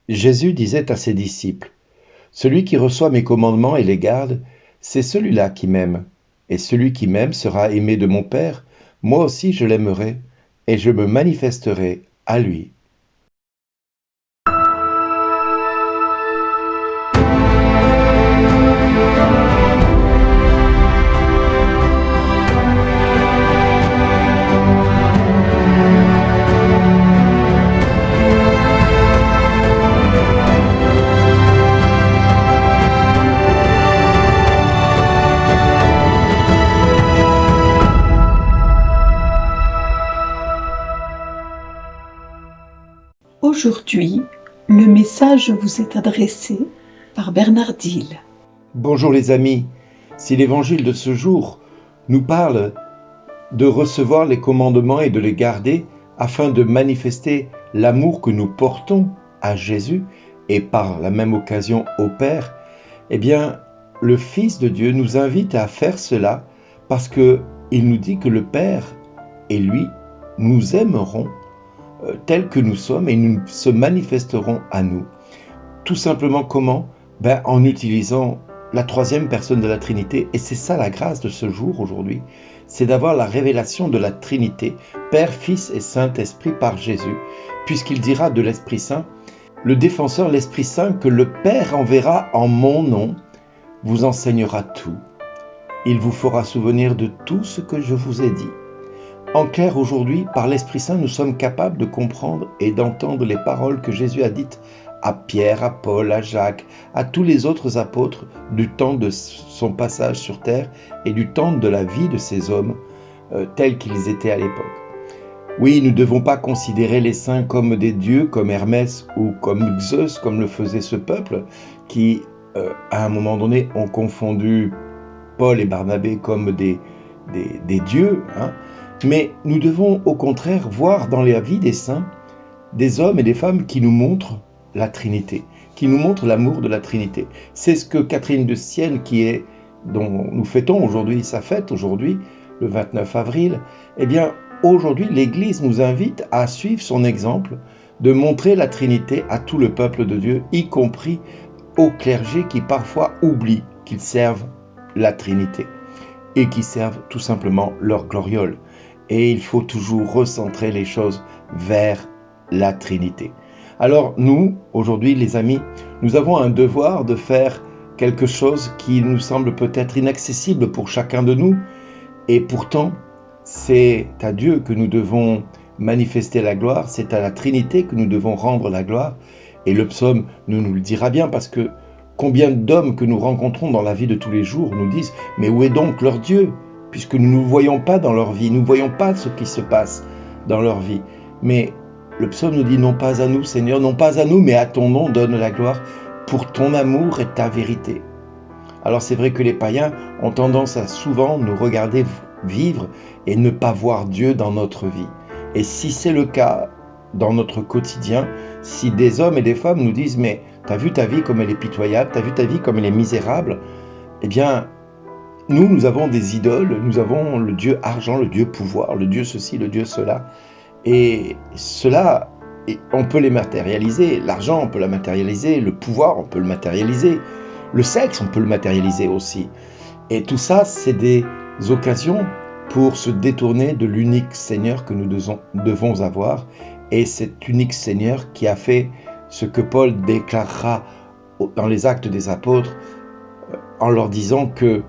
Jésus disait à ses disciples, celui qui reçoit mes commandements et les garde, c'est celui-là qui m'aime. Et celui qui m'aime sera aimé de mon Père, moi aussi je l'aimerai, et je me manifesterai à lui. Aujourd'hui, le message vous est adressé par Bernard Dille. Bonjour les amis, si l'évangile de ce jour nous parle de recevoir les commandements et de les garder afin de manifester l'amour que nous portons à Jésus et par la même occasion au Père, eh bien, le Fils de Dieu nous invite à faire cela parce qu'il nous dit que le Père et lui nous aimeront tels que nous sommes et nous se manifesterons à nous. Tout simplement comment ? En utilisant la troisième personne de la Trinité, et c'est ça la grâce de ce jour aujourd'hui, c'est d'avoir la révélation de la Trinité, Père, Fils et Saint-Esprit par Jésus, puisqu'il dira de l'Esprit Saint, le défenseur, l'Esprit Saint, que le Père enverra en mon nom, vous enseignera tout. Il vous fera souvenir de tout ce que je vous ai dit. En clair, aujourd'hui, par l'Esprit Saint, nous sommes capables de comprendre et d'entendre les paroles que Jésus a dites à Pierre, à Paul, à Jacques, à tous les autres apôtres du temps de son passage sur terre et du temps de la vie de ces hommes tels qu'ils étaient à l'époque. Oui, nous ne devons pas considérer les saints comme des dieux, comme Hermès ou comme Zeus, comme le faisait ce peuple qui, à un moment donné, ont confondu Paul et Barnabé comme des dieux, Mais nous devons au contraire voir dans la vie des saints des hommes et des femmes qui nous montrent la Trinité, qui nous montrent l'amour de la Trinité. C'est ce que Catherine de Sienne, dont nous fêtons aujourd'hui sa fête, aujourd'hui, le 29 avril, aujourd'hui l'Église nous invite à suivre son exemple, de montrer la Trinité à tout le peuple de Dieu, y compris au clergé qui parfois oublie qu'ils servent la Trinité et qui servent tout simplement leur gloriole. Et il faut toujours recentrer les choses vers la Trinité. Alors nous, aujourd'hui les amis, nous avons un devoir de faire quelque chose qui nous semble peut-être inaccessible pour chacun de nous. Et pourtant, c'est à Dieu que nous devons manifester la gloire, c'est à la Trinité que nous devons rendre la gloire. Et le psaume nous le dira bien parce que combien d'hommes que nous rencontrons dans la vie de tous les jours nous disent « Mais où est donc leur Dieu ?» Puisque nous ne voyons pas dans leur vie, nous ne voyons pas ce qui se passe dans leur vie. Mais le psaume nous dit, non pas à nous, Seigneur, non pas à nous, mais à ton nom donne la gloire pour ton amour et ta vérité. Alors c'est vrai que les païens ont tendance à souvent nous regarder vivre et ne pas voir Dieu dans notre vie. Et si c'est le cas dans notre quotidien, si des hommes et des femmes nous disent, mais t'as vu ta vie comme elle est pitoyable, t'as vu ta vie comme elle est misérable, nous avons des idoles, nous avons le Dieu argent, le Dieu pouvoir, le Dieu ceci, le Dieu cela. Et cela, on peut les matérialiser. L'argent, on peut la matérialiser. Le pouvoir, on peut le matérialiser. Le sexe, on peut le matérialiser aussi. Et tout ça, c'est des occasions pour se détourner de l'unique Seigneur que nous devons avoir. Et cet unique Seigneur qui a fait ce que Paul déclarera dans les Actes des Apôtres en leur disant que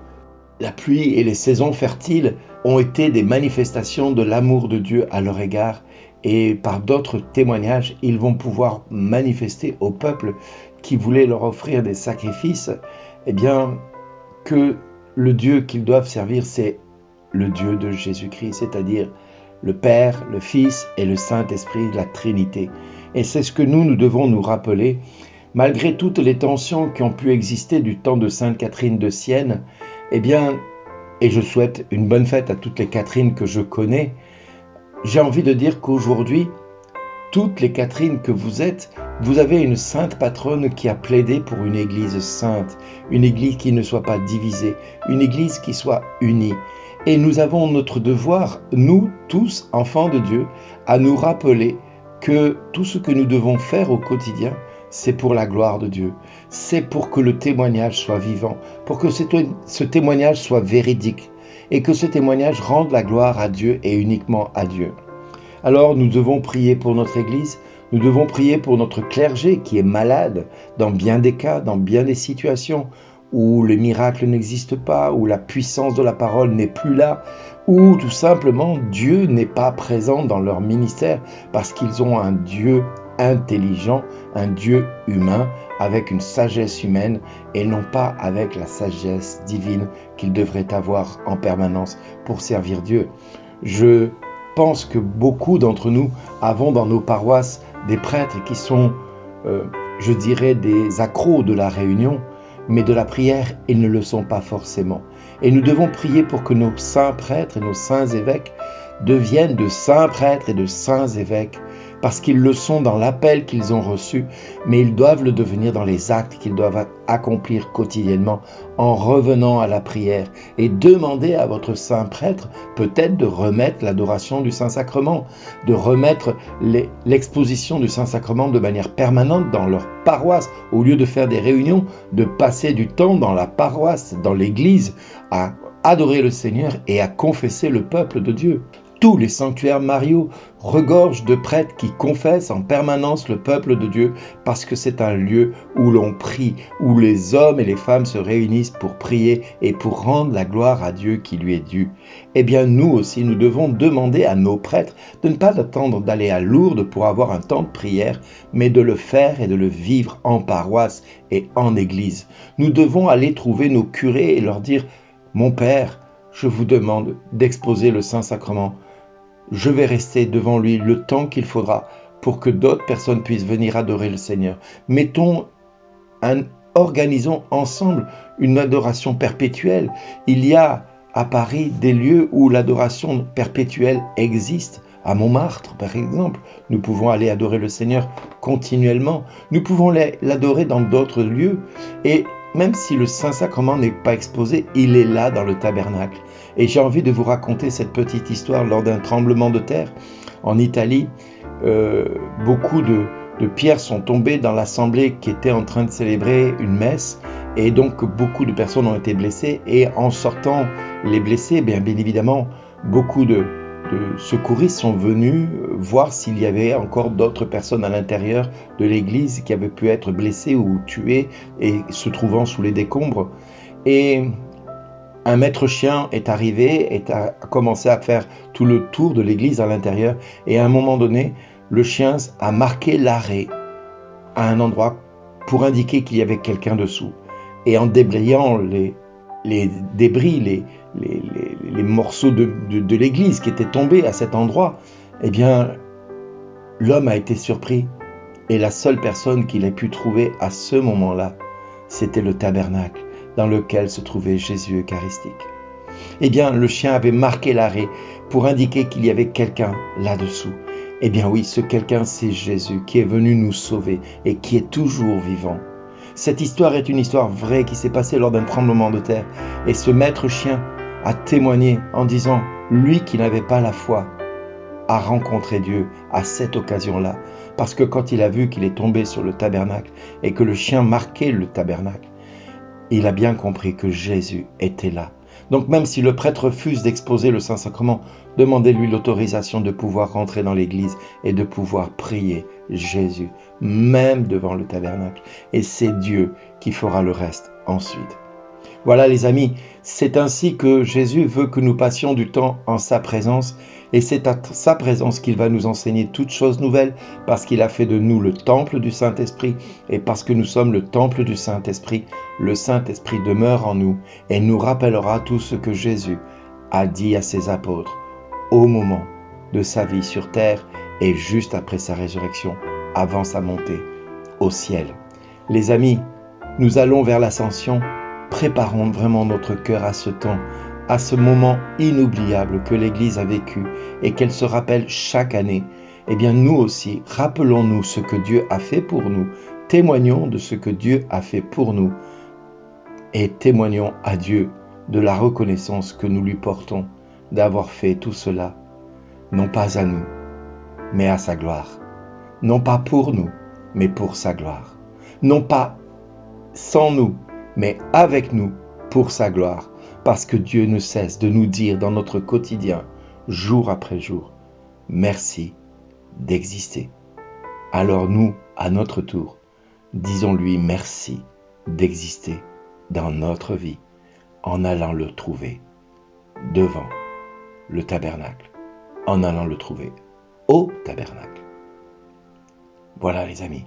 la pluie et les saisons fertiles ont été des manifestations de l'amour de Dieu à leur égard et par d'autres témoignages, ils vont pouvoir manifester au peuple qui voulait leur offrir des sacrifices, que le Dieu qu'ils doivent servir, c'est le Dieu de Jésus-Christ, c'est-à-dire le Père, le Fils et le Saint-Esprit, la Trinité. Et c'est ce que nous devons nous rappeler, malgré toutes les tensions qui ont pu exister du temps de Sainte Catherine de Sienne, et je souhaite une bonne fête à toutes les Catherines que je connais, j'ai envie de dire qu'aujourd'hui, toutes les Catherines que vous êtes, vous avez une sainte patronne qui a plaidé pour une église sainte, une église qui ne soit pas divisée, une église qui soit unie. Et nous avons notre devoir, nous tous, enfants de Dieu, à nous rappeler que tout ce que nous devons faire au quotidien, c'est pour la gloire de Dieu. C'est pour que le témoignage soit vivant, pour que ce témoignage soit véridique et que ce témoignage rende la gloire à Dieu et uniquement à Dieu. Alors nous devons prier pour notre Église, nous devons prier pour notre clergé qui est malade dans bien des cas, dans bien des situations où le miracle n'existe pas, où la puissance de la parole n'est plus là, où tout simplement Dieu n'est pas présent dans leur ministère parce qu'ils ont un Dieu intelligent, un Dieu humain avec une sagesse humaine et non pas avec la sagesse divine qu'ils devraient avoir en permanence pour servir Dieu. Je pense que beaucoup d'entre nous avons dans nos paroisses des prêtres qui sont, je dirais, des accros de la réunion, mais de la prière, ils ne le sont pas forcément. Et nous devons prier pour que nos saints prêtres et nos saints évêques deviennent de saints prêtres et de saints évêques, parce qu'ils le sont dans l'appel qu'ils ont reçu, mais ils doivent le devenir dans les actes qu'ils doivent accomplir quotidiennement en revenant à la prière et demander à votre saint prêtre peut-être de remettre l'adoration du Saint-Sacrement, de remettre l'exposition du Saint-Sacrement de manière permanente dans leur paroisse, au lieu de faire des réunions, de passer du temps dans la paroisse, dans l'église, à adorer le Seigneur et à confesser le peuple de Dieu. Tous les sanctuaires mariaux regorgent de prêtres qui confessent en permanence le peuple de Dieu parce que c'est un lieu où l'on prie, où les hommes et les femmes se réunissent pour prier et pour rendre la gloire à Dieu qui lui est due. Eh bien, nous aussi, nous devons demander à nos prêtres de ne pas attendre d'aller à Lourdes pour avoir un temps de prière, mais de le faire et de le vivre en paroisse et en église. Nous devons aller trouver nos curés et leur dire « Mon Père, je vous demande d'exposer le Saint-Sacrement. Je vais rester devant lui le temps qu'il faudra pour que d'autres personnes puissent venir adorer le Seigneur. Organisons ensemble une adoration perpétuelle. Il y a à Paris des lieux où l'adoration perpétuelle existe. À Montmartre, par exemple, nous pouvons aller adorer le Seigneur continuellement. Nous pouvons l'adorer dans d'autres lieux. Et même si le Saint-Sacrement n'est pas exposé, il est là dans le tabernacle. Et j'ai envie de vous raconter cette petite histoire lors d'un tremblement de terre. En Italie, beaucoup de pierres sont tombées dans l'assemblée qui était en train de célébrer une messe. Et donc, beaucoup de personnes ont été blessées. Et en sortant les blessés, bien évidemment, beaucoup de secouristes sont venus voir s'il y avait encore d'autres personnes à l'intérieur de l'église qui avaient pu être blessées ou tuées et se trouvant sous les décombres. Et un maître chien est arrivé et a commencé à faire tout le tour de l'église à l'intérieur. Et à un moment donné, le chien a marqué l'arrêt à un endroit pour indiquer qu'il y avait quelqu'un dessous. Et en déblayant les débris, les morceaux de l'église qui étaient tombés à cet endroit, eh bien, l'homme a été surpris. Et la seule personne qu'il ait pu trouver à ce moment-là, c'était le tabernacle dans lequel se trouvait Jésus eucharistique. Eh bien, le chien avait marqué l'arrêt pour indiquer qu'il y avait quelqu'un là-dessous. Eh bien oui, ce quelqu'un, c'est Jésus qui est venu nous sauver et qui est toujours vivant. Cette histoire est une histoire vraie qui s'est passée lors d'un tremblement de terre. Et ce maître chien a témoigné en disant, lui qui n'avait pas la foi, a rencontré Dieu à cette occasion-là. Parce que quand il a vu qu'il est tombé sur le tabernacle et que le chien marquait le tabernacle, il a bien compris que Jésus était là. Donc même si le prêtre refuse d'exposer le Saint-Sacrement, demandez-lui l'autorisation de pouvoir rentrer dans l'église et de pouvoir prier Jésus, même devant le tabernacle. Et c'est Dieu qui fera le reste ensuite. Voilà les amis, c'est ainsi que Jésus veut que nous passions du temps en sa présence et c'est à sa présence qu'il va nous enseigner toutes choses nouvelles parce qu'il a fait de nous le temple du Saint-Esprit et parce que nous sommes le temple du Saint-Esprit, le Saint-Esprit demeure en nous et nous rappellera tout ce que Jésus a dit à ses apôtres au moment de sa vie sur terre et juste après sa résurrection, avant sa montée au ciel. Les amis, nous allons vers l'ascension. Préparons vraiment notre cœur à ce temps, à ce moment inoubliable que l'Église a vécu et qu'elle se rappelle chaque année. Eh bien, nous aussi, rappelons-nous ce que Dieu a fait pour nous, témoignons de ce que Dieu a fait pour nous et témoignons à Dieu de la reconnaissance que nous lui portons d'avoir fait tout cela, non pas à nous, mais à sa gloire. Non pas pour nous, mais pour sa gloire. non pas sans nous, mais avec nous pour sa gloire, parce que Dieu ne cesse de nous dire dans notre quotidien, jour après jour, merci d'exister. Alors nous, à notre tour, disons-lui merci d'exister dans notre vie en allant le trouver devant le tabernacle, en allant le trouver au tabernacle. Voilà les amis,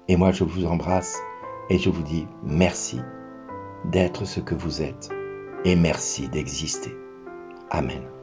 et moi je vous embrasse et je vous dis merci d'être ce que vous êtes et merci d'exister. Amen.